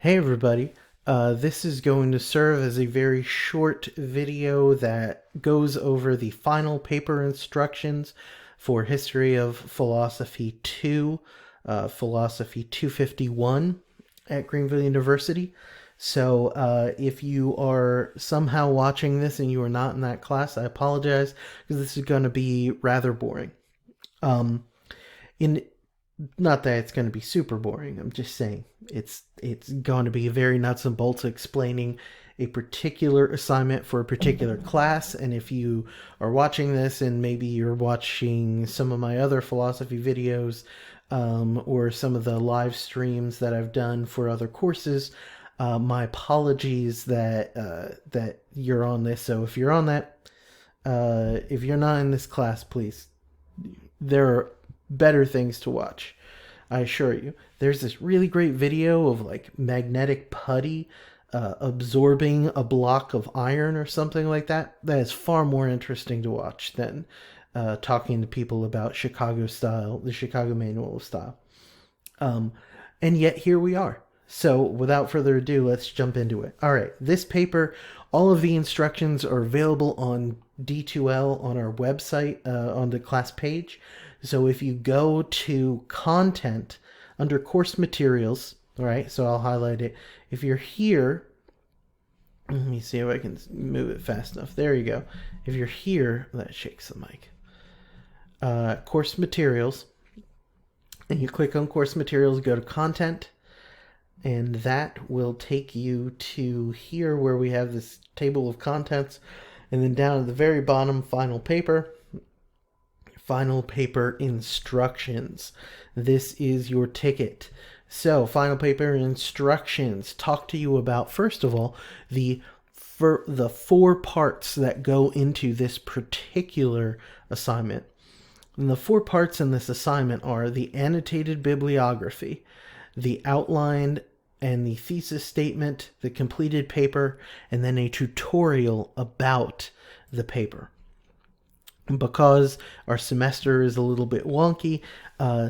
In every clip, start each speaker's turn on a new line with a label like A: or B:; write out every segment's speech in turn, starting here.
A: Hey everybody, this is going to serve as a very short video that goes over the final paper instructions for History of Philosophy 2, Philosophy 251 at Greenville University. So if you are somehow watching this and you are not in that class, I apologize because this is going to be rather boring. In Not that it's going to be super boring. I'm just saying it's going to be very nuts and bolts explaining a particular assignment for a particular class. And if you are watching this and maybe you're watching some of my other philosophy videos or some of the live streams that I've done for other courses, my apologies that you're on this. So if you're on that, if you're not in this class, please, there are better things to watch. I assure you. There's this really great video of like magnetic putty absorbing a block of iron or something like that. That is far more interesting to watch than talking to people about Chicago style, the Chicago Manual of Style. And yet here we are. So without further ado, let's jump into it. All right, this paper, all of the instructions are available on D2L on our website on the class page. So if you go to content under course materials, all right, so I'll highlight it. If you're here, let me see if I can move it fast enough. There you go. If you're here, that shakes the mic. Course materials, and you click on course materials, go to content, and that will take you to here where we have this table of contents, and then down at the very bottom, final paper instructions. This is your ticket. So final paper instructions talk to you about, first of all, the four parts that go into this particular assignment. And the four parts in this assignment are the annotated bibliography, the outline and the thesis statement, the completed paper, and then a tutorial about the paper. Because our semester is a little bit wonky,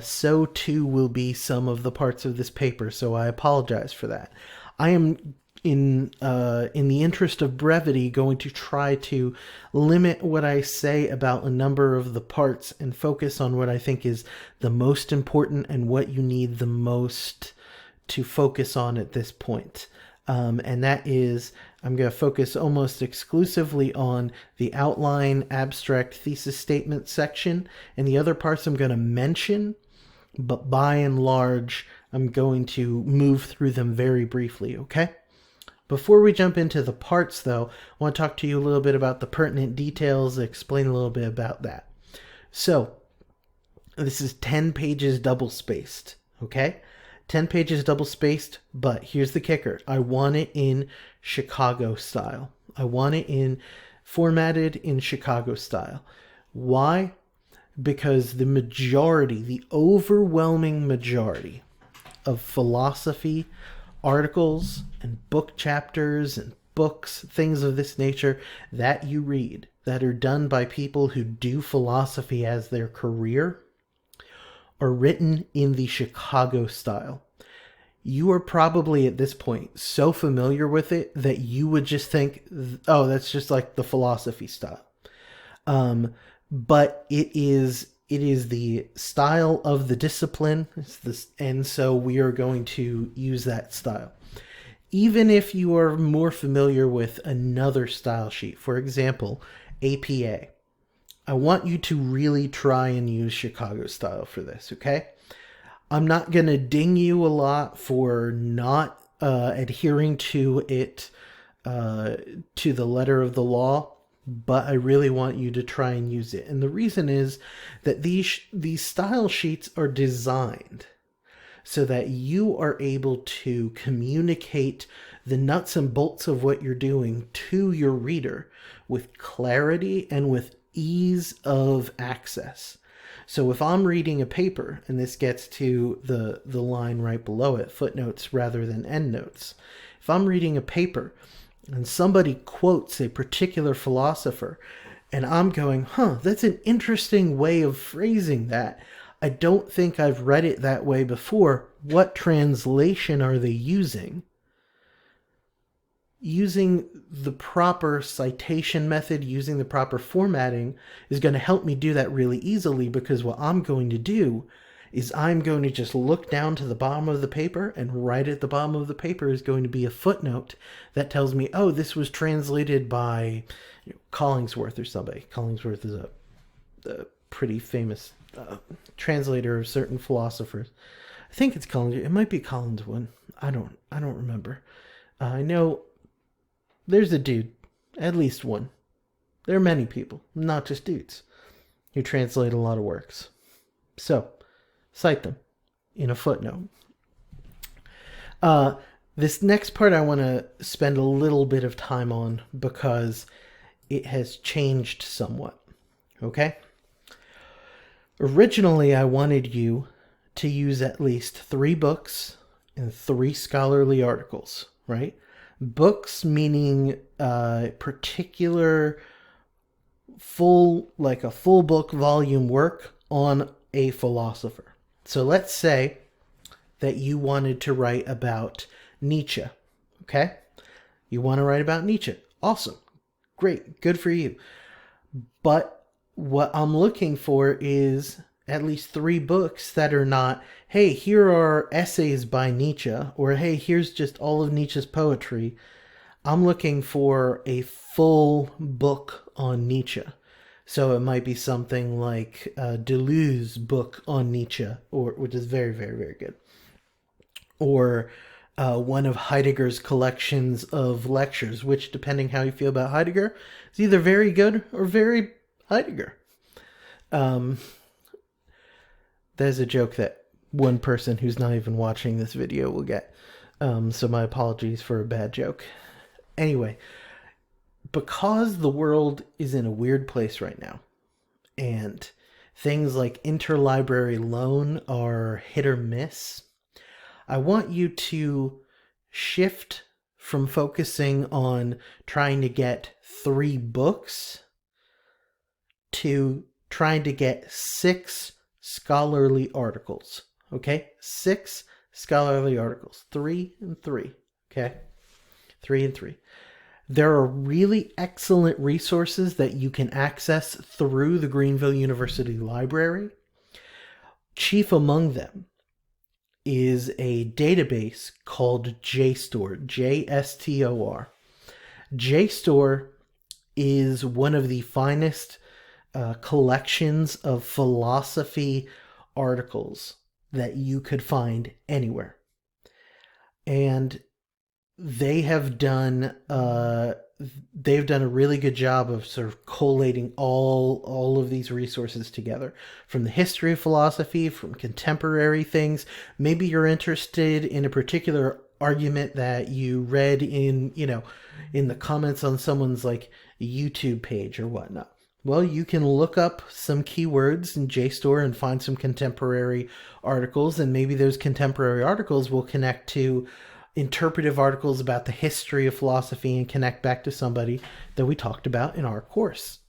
A: so too will be some of the parts of this paper, so I apologize for that. I am, in the interest of brevity, going to try to limit what I say about a number of the parts and focus on what I think is the most important and what you need the most to focus on at this point. And that is, I'm going to focus almost exclusively on the outline, abstract, thesis statement section, and the other parts I'm going to mention, but by and large, I'm going to move through them very briefly, okay? Before we jump into the parts, though, I want to talk to you a little bit about the pertinent details, explain a little bit about that. So, this is 10 pages double-spaced, okay? 10 pages double-spaced, but here's the kicker. I want it in Chicago style. I want it formatted in Chicago style. Why? Because the overwhelming majority of philosophy articles and book chapters and books, things of this nature that you read that are done by people who do philosophy as their career are written in the Chicago style. You are probably at this point so familiar with it that you would just think, oh, that's just like the philosophy style. But it is the style of the discipline, and so we are going to use that style. Even if you are more familiar with another style sheet, for example, APA, I want you to really try and use Chicago style for this, okay? I'm not going to ding you a lot for not adhering to it, to the letter of the law, but I really want you to try and use it. And the reason is that these style sheets are designed so that you are able to communicate the nuts and bolts of what you're doing to your reader with clarity and with ease of access. So if I'm reading a paper, and this gets to the line right below it, footnotes rather than endnotes. If I'm reading a paper and somebody quotes a particular philosopher, and I'm going, that's an interesting way of phrasing that. I don't think I've read it that way before. What translation are they using? using the proper citation method, using the proper formatting is going to help me do that really easily, because what I'm going to do is I'm going to just look down to the bottom of the paper, and right at the bottom of the paper is going to be a footnote that tells me, oh, this was translated by Collingsworth or somebody. Collingsworth is a pretty famous translator of certain philosophers. I think it's Collins. It might be Collins one. I don't remember. I know there's a dude, at least one. There are many people, not just dudes, who translate a lot of works. So, cite them in a footnote. This next part I want to spend a little bit of time on because it has changed somewhat. Okay? Originally, I wanted you to use at least 3 books and 3 scholarly articles, right? Books meaning particular full book volume work on a philosopher. So let's say that you wanted to write about Nietzsche, okay? You want to write about Nietzsche. Awesome. Great. Good for you. But what I'm looking for is at least 3 books that are not, hey, here are essays by Nietzsche, or hey, here's just all of Nietzsche's poetry. I'm looking for a full book on Nietzsche. So it might be something like Deleuze's book on Nietzsche, which is very, very, very good. Or one of Heidegger's collections of lectures, which, depending how you feel about Heidegger, is either very good or very Heidegger. There's a joke that one person who's not even watching this video will get. So my apologies for a bad joke. Anyway, because the world is in a weird place right now, and things like interlibrary loan are hit or miss, I want you to shift from focusing on trying to get 3 books to trying to get 6 scholarly articles. Okay? 6 scholarly articles. 3 and 3. Okay? 3 and 3. There are really excellent resources that you can access through the Greenville University Library. Chief among them is a database called JSTOR, JSTOR. JSTOR is one of the finest collections of philosophy articles that you could find anywhere. And they have done a really good job of sort of collating all of these resources together, from the history of philosophy, from contemporary things. Maybe you're interested in a particular argument that you read in the comments on someone's like YouTube page or whatnot. Well, you can look up some keywords in JSTOR and find some contemporary articles, and maybe those contemporary articles will connect to interpretive articles about the history of philosophy and connect back to somebody that we talked about in our course.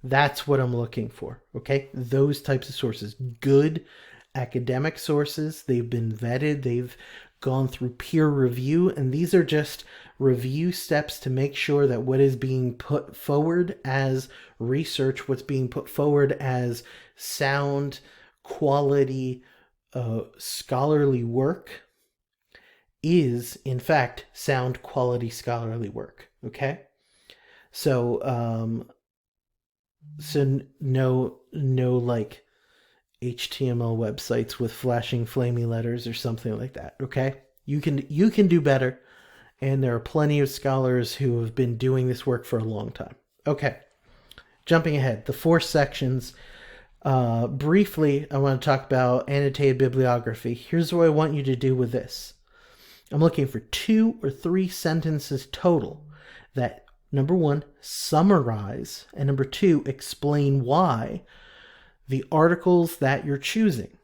A: That's what I'm looking for, okay? Those types of sources. Good academic sources. They've been vetted. They've gone through peer review, and these are just review steps to make sure that what is being put forward as research, what's being put forward as sound, quality, scholarly work, is in fact sound, quality, scholarly work. Okay, so no like HTML websites with flashing flamey letters or something like that. Okay, you can do better, and there are plenty of scholars who have been doing this work for a long time. Okay, jumping ahead, the 4 sections. Briefly, I want to talk about annotated bibliography. Here's what I want you to do with this. I'm looking for 2 or 3 sentences total that, number 1, summarize, and number 2, explain why the articles that you're choosing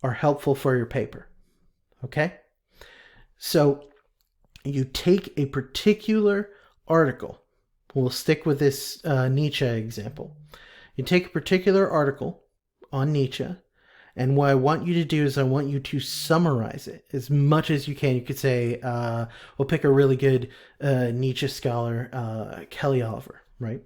A: are helpful for your paper. Okay? So you take a particular article. We'll stick with this Nietzsche example. You take a particular article on Nietzsche, And what I want you to do is I want you to summarize it as much as you can. You could say, we'll pick a really good Nietzsche scholar, Kelly Oliver, right?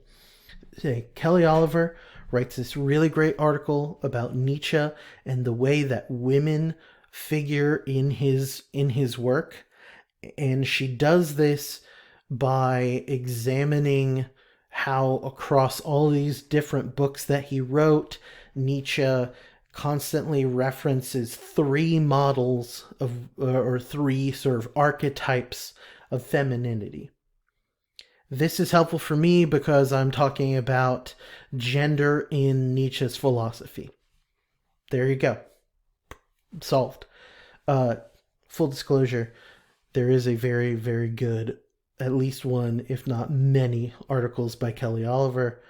A: Say, Kelly Oliver writes this really great article about Nietzsche and the way that women figure in his work. And she does this by examining how across all these different books that he wrote, Nietzsche constantly references three models of, or three sort of archetypes of femininity. This is helpful for me because I'm talking about gender in Nietzsche's philosophy. There you go. Solved. Full disclosure, there is a very, very good, at least one, if not many, articles by Kelly Oliver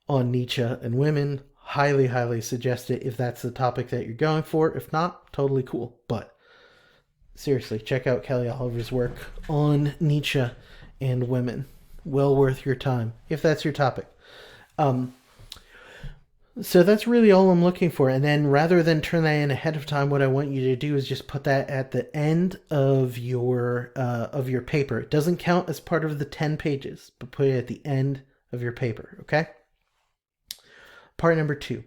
A: on Nietzsche and women. Highly, highly suggest it if that's the topic that you're going for. If not, totally cool. But seriously, check out Kelly Oliver's work on Nietzsche and women. Well worth your time, if that's your topic. So that's really all I'm looking for. And then rather than turn that in ahead of time, what I want you to do is just put that at the end of your paper. It doesn't count as part of the 10 pages, but put it at the end of your paper, okay? Part number 2.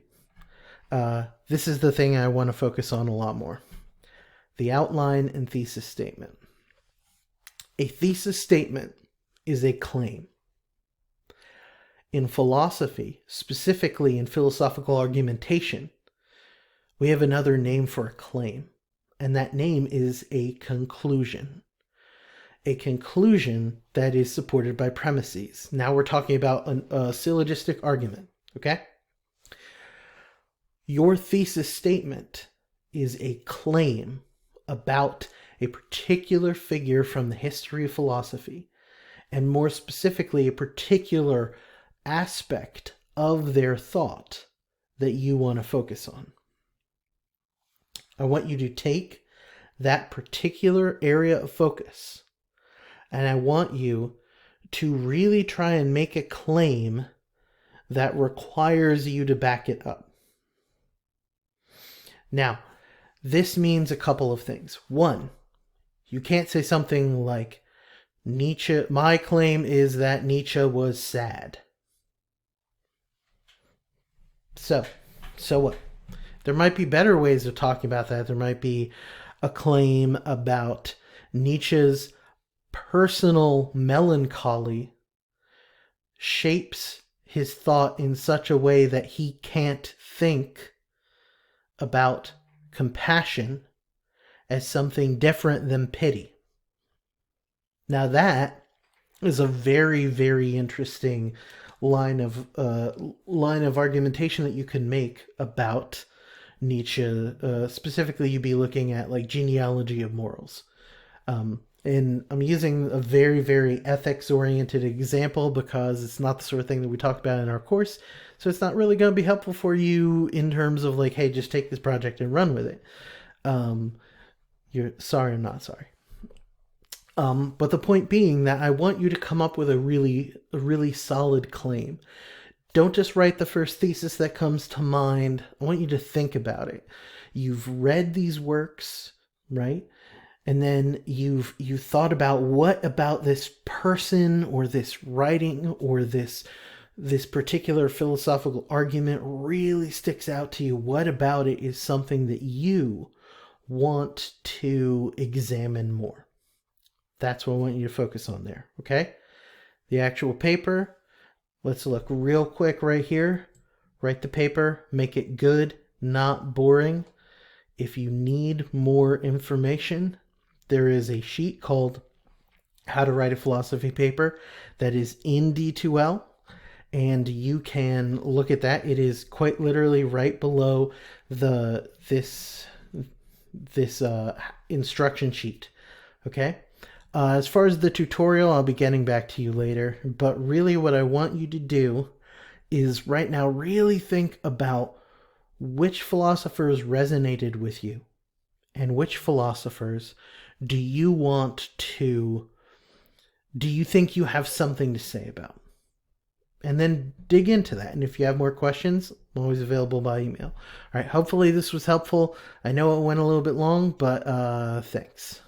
A: This is the thing I want to focus on a lot more. The outline and thesis statement. A thesis statement is a claim. In philosophy, specifically in philosophical argumentation, we have another name for a claim, and that name is a conclusion. A conclusion that is supported by premises. Now we're talking about a syllogistic argument, okay? Your thesis statement is a claim about a particular figure from the history of philosophy, and more specifically, a particular aspect of their thought that you want to focus on. I want you to take that particular area of focus, and I want you to really try and make a claim that requires you to back it up. Now, this means a couple of things. One, you can't say something like, Nietzsche, my claim is that Nietzsche was sad. So what? There might be better ways of talking about that. There might be a claim about Nietzsche's personal melancholy shapes his thought in such a way that he can't think about compassion as something different than pity. Now that is a very, very interesting line of argumentation that you can make about Nietzsche. Specifically, you'd be looking at like genealogy of morals. And I'm using a very, very ethics-oriented example because it's not the sort of thing that we talk about in our course. So it's not really going to be helpful for you in terms of like, hey, just take this project and run with it. You're sorry, I'm not sorry. But the point being that I want you to come up with a really solid claim. Don't just write the first thesis that comes to mind. I want you to think about it. You've read these works, right? And then you've thought about what about this person or this writing or this particular philosophical argument really sticks out to you. What about it is something that you want to examine more? That's what I want you to focus on there, okay? The actual paper, let's look real quick right here. Write the paper, make it good, not boring. If you need more information, there is a sheet called How to Write a Philosophy Paper that is in D2L, and you can look at that. It is quite literally right below this instruction sheet, okay? As far as the tutorial, I'll be getting back to you later, but really what I want you to do is right now really think about which philosophers resonated with you and which philosophers do you think you have something to say about? and then dig into that. And if you have more questions, I'm always available by email. All right. Hopefully this was helpful. I know it went a little bit long, but thanks.